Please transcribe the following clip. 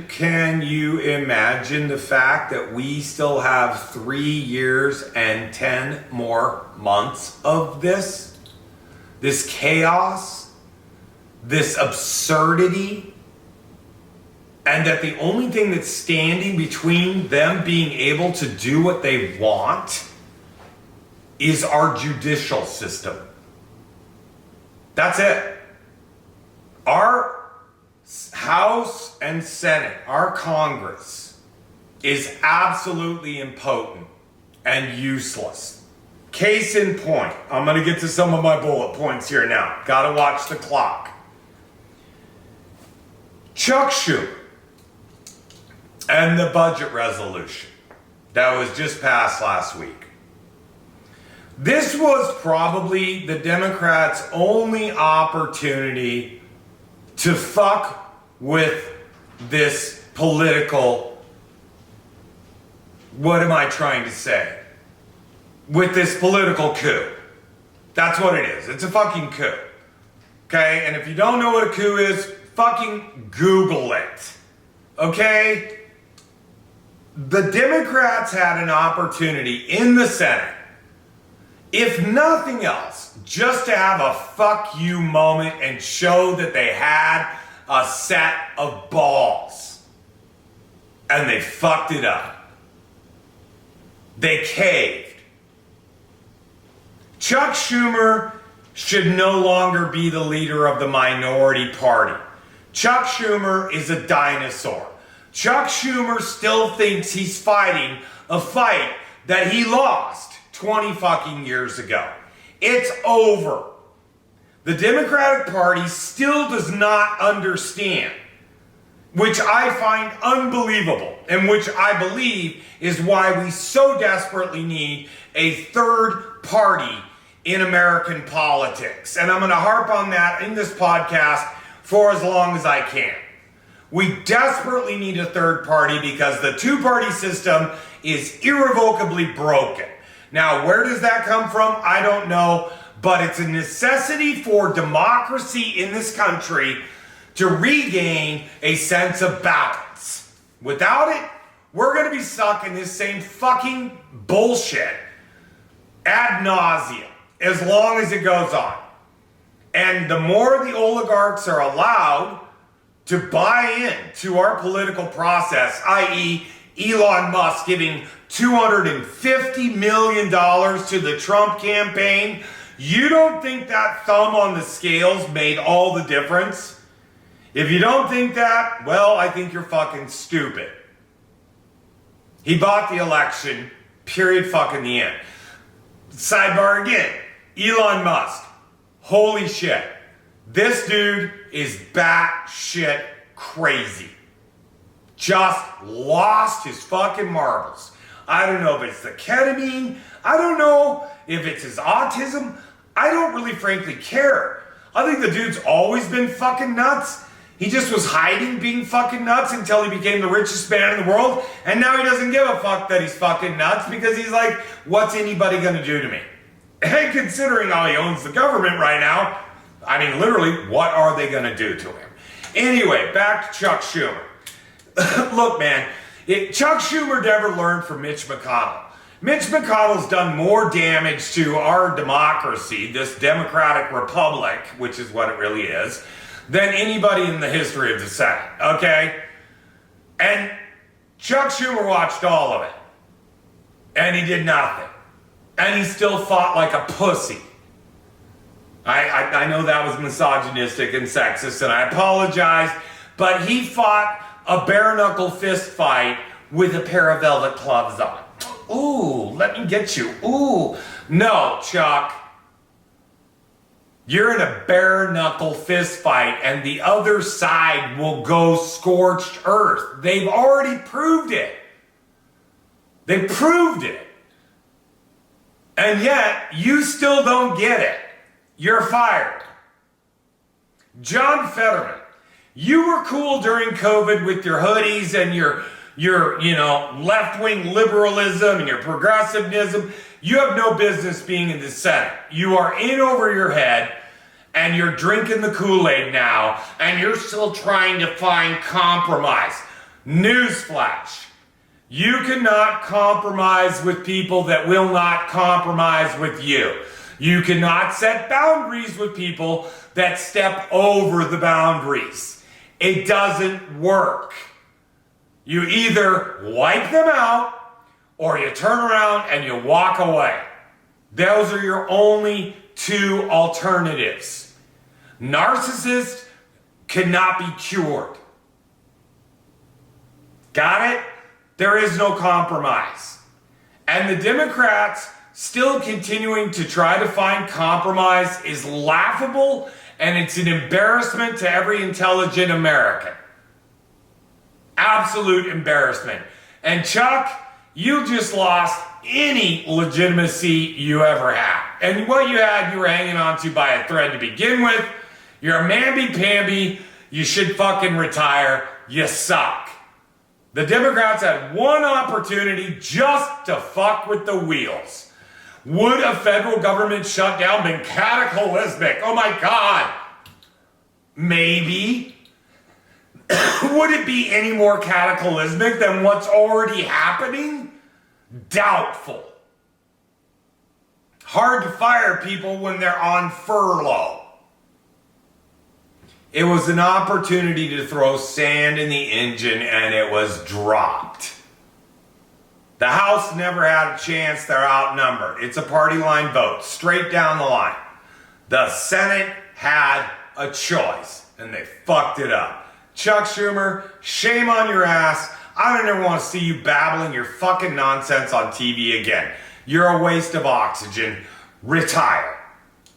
Can you imagine the fact that we still have 3 years and 10 more months of this? This chaos, this absurdity, and that the only thing that's standing between them being able to do what they want is our judicial system. That's it. Our House and Senate, our Congress, is absolutely impotent and useless. Case in point, I'm going to get to some of my bullet points here now. Got to watch the clock. Chuck Schumer and the budget resolution that was just passed last week. This was probably the Democrats' only opportunity to fuck with this political, what am I trying to say? With this political coup. That's what it is. It's a fucking coup. Okay? And if you don't know what a coup is, fucking Google it. Okay? The Democrats had an opportunity in the Senate, if nothing else, just to have a fuck you moment and show that they had a set of balls. And they fucked it up. They caved. Chuck Schumer should no longer be the leader of the minority party. Chuck Schumer is a dinosaur. Chuck Schumer still thinks he's fighting a fight that he lost 20 fucking years ago. It's over. The Democratic Party still does not understand, which I find unbelievable, and which I believe is why we so desperately need a third party in American politics. And I'm going to harp on that in this podcast for as long as I can. We desperately need a third party because the two-party system is irrevocably broken. Now, where does that come from? I don't know, but it's a necessity for democracy in this country to regain a sense of balance. Without it, we're going to be stuck in this same fucking bullshit ad nauseum as long as it goes on. And the more the oligarchs are allowed to buy in to our political process, i.e., Elon Musk giving $250 million to the Trump campaign, you don't think that thumb on the scales made all the difference? If you don't think that, well, I think you're fucking stupid. He bought the election, period fucking the end. Sidebar again, Elon Musk. Holy shit. This dude is batshit crazy. Just lost his fucking marbles. I don't know if it's the ketamine. I don't know if it's his autism. I don't really frankly care. I think the dude's always been fucking nuts. He just was hiding being fucking nuts until he became the richest man in the world. And now he doesn't give a fuck that he's fucking nuts because he's like, what's anybody gonna do to me? And considering how he owns the government right now, I mean, literally, what are they gonna do to him? Anyway, back to Chuck Schumer. Look, man, Chuck Schumer never learned from Mitch McConnell. Mitch McConnell's done more damage to our democracy, this democratic republic, which is what it really is, than anybody in the history of the Senate, okay? And Chuck Schumer watched all of it. And he did nothing. And he still fought like a pussy. I know that was misogynistic and sexist, and I apologize, but he fought a bare-knuckle fist fight with a pair of velvet gloves on. Ooh, let me get you. Ooh. No, Chuck. You're in a bare-knuckle fist fight, and the other side will go scorched earth. They've already proved it. They proved it. And yet, you still don't get it. You're fired. John Fetterman. You were cool during COVID with your hoodies and your left-wing liberalism and your progressivism. You have no business being in the Senate. You are in over your head, and you're drinking the Kool-Aid now, and you're still trying to find compromise. Newsflash. You cannot compromise with people that will not compromise with you. You cannot set boundaries with people that step over the boundaries. It doesn't work. You either wipe them out or you turn around and you walk away. Those are your only two alternatives. Narcissists cannot be cured. Got it? There is no compromise. And the Democrats still continuing to try to find compromise is laughable, and it's an embarrassment to every intelligent American. Absolute embarrassment. And Chuck, you just lost any legitimacy you ever had. And what you had, you were hanging on to by a thread to begin with. You're a mamby-pamby. You should fucking retire. You suck. The Democrats had one opportunity just to fuck with the wheels. Would a federal government shutdown been cataclysmic? Oh my God. Maybe. Would it be any more cataclysmic than what's already happening? Doubtful. Hard to fire people when they're on furlough. It was an opportunity to throw sand in the engine, and it was dropped. The House never had a chance. They're outnumbered. It's a party line vote, straight down the line. The Senate had a choice, and they fucked it up. Chuck Schumer, shame on your ass. I don't ever want to see you babbling your fucking nonsense on TV again. You're a waste of oxygen. Retire.